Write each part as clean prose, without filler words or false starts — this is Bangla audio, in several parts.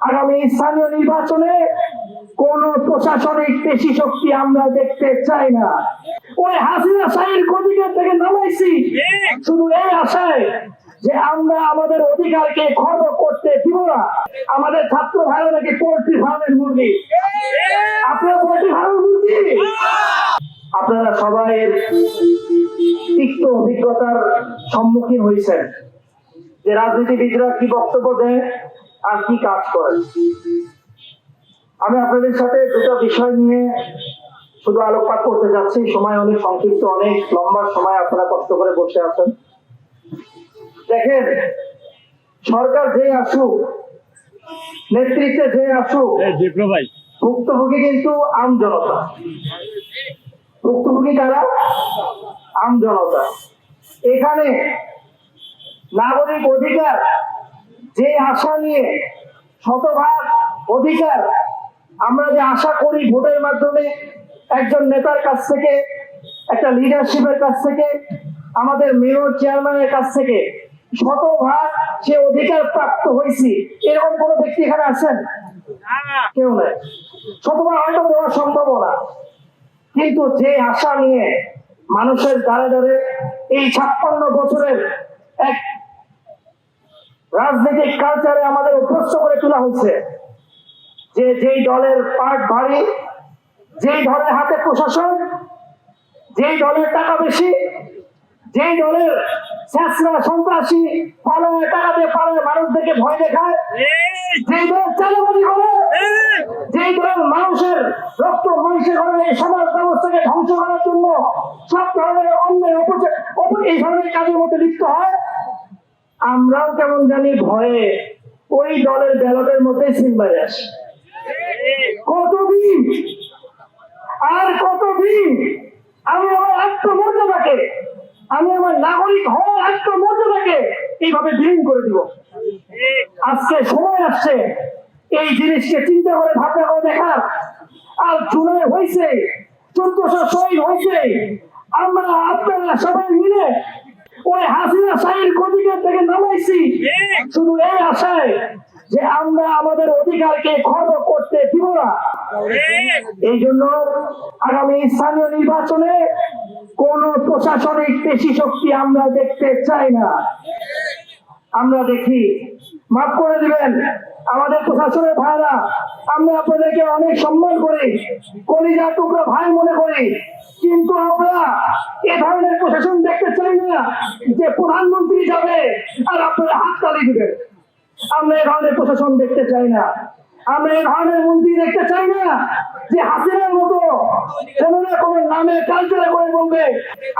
আগামী স্থানীয় নির্বাচনে কোন প্রশাসনিক পেশি শক্তি আমরা দেখতে চাই না। ওই হাসিনা শাহীর অধিকার থেকে নামাইছি শুধু এই আশায় যে আমরা আমাদের অধিকারকে খর্ব করতে দিব না। আমাদের ছাত্র ভাইরা নাকি পোল্ট্রি ফার্মের মুরগি। আপনারা পোল্ট্রি ফার্মের মুরগি। আপনারা সবাই তিক্ত অভিজ্ঞতার সম্মুখীন হয়েছেন যে রাজনীতিবিদরা কি বক্তব্য দেয় আর কি কাজ করে। আমি আপনাদের সাথে দুটো বিষয় নিয়ে শুধু আলোকপাত করতে যাচ্ছি। সময় অনেক সংক্ষিপ্ত, অনেক লম্বা সময় আপনারা কষ্ট করে বসে আছেন। দেখেন, সরকার যে আসুক, নেতৃত্বে যে আসুক, ভুক্তভোগী কিন্তু আম জনতা। ভুক্তভোগী কারা? আম জনতা। এখানে নাগরিক অধিকার যে আশা নিয়ে শতভাগ অধিকার আমরা যে আশা করি ভোটের মাধ্যমে একজন নেতার কাছ থেকে, একটা লিডারশিপের কাছ থেকে, আমাদের মেয়র চেয়ারম্যানের কাছ থেকে শতভাগ সে অধিকার প্রাপ্ত হয়েছি, এরকম কোন ব্যক্তি এখানে আছেন? কেউ নাই। শতভাগ হয়তো দেওয়া সম্ভব না, কিন্তু যে আশা নিয়ে মানুষের দ্বারে দ্বারে এই 56 বছরের এক রাজনৈতিক কালচারে আমাদের অভ্যস্ত করে তোলা হয়েছে যে যেই দলের পাট ভারী, যেই দলের হাতে প্রশাসন, যেই দলের টাকা বেশি, যেই দলের সন্ত্রাসী পালায়, টাকা দিয়ে পালায়, মানুষদেরকে ভয় দেখায়, যেই দল চালাবাজি করে, যেই দল মানুষের রক্ত মানুষের করে এই সমাজ ব্যবস্থাকে ধ্বংস করার জন্য সব ধরনের অন্যায় এই ধরনের কাজের মধ্যে লিপ্ত হয়, আমরাও কেমন জানি ভয়ে ওই দলের ব্যালটের মধ্যে সিম্বাই আসি। কতদিন আর কতদিন আমি আমার আত্মমর্যাদাকে, আমি আমার নাগরিক হওয়ার আত্মমর্যাদাকে এইভাবে বিলীন করে দিব? আজকে সময় আসছে এই জিনিসকে চিন্তা করে ভাবনা করে দেখার। আর জুলাই হয়েছে, 1400 শহীদ হয়েছে, আমরা আপনারা সবাই মিলে ওই হাসিনা শাহীর অধিকার থেকে নামাইছি শুধু এই আশায় যে আমরা আমাদের অধিকারকে খর্ব করতে দিব না। এই জন্য আগামী স্থানীয় নির্বাচনে কোন প্রশাসনিক পেশি শক্তি আমরা দেখতে চাই না। আমরা দেখি, মাফ করে দিবেন আমাদের প্রশাসনের ভাইরা, আমরা আপনাদেরকে অনেক সম্মান করি, কলিজা টুকরা ভাই মনে করি, কিন্তু আমরা এ ধরনের প্রশাসন দেখতে চাই না যে প্রধানমন্ত্রী যাবে আর আপনারা হাততালি দিবেন। আমরা এ ধরনের প্রশাসন দেখতে চাই না। আমরা এই ধরনের মন্ত্রী দেখতে চাই না যে হাসিনার মতো কোন না কোন নামে কালচারে করে বলবে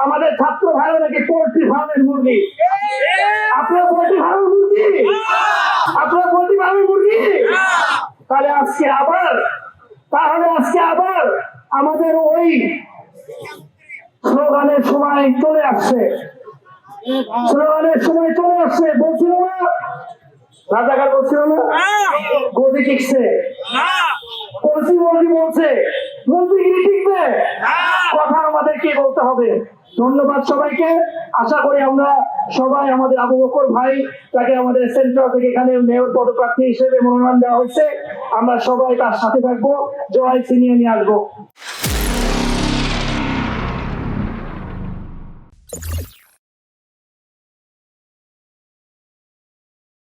আমাদের ছাত্র ভাইরা নাকি পোল্ট্রি ফার্মের মুরগি। আপনারা পোল্ট্রি ফার্মের মুরগি? আপনারা পোল্ট্রি ফার্মের মুরগি? তাহলে আজকে আবার আমাদের ওই স্লোগানের সময় চলে আসছে। বলছিল না রাজাকার, বলছিল না গদি টিকছে, বলছে মন্ত্রীগিরি টিকবে। কথা আমাদেরকে বলতে হবে। ধন্যবাদ সবাইকে। আশা করি আমরা সবাই, আমাদের আবু বকর ভাই, তাকে আমাদের সেন্ট্রাল থেকে এখানে মেয়র পদপ্রার্থী হিসেবে মনোনয়ন দেওয়া হয়েছে, আমরা সবাই তার সাথে থাকবো, জয় ছিনিয়ে নিয়ে আসবো।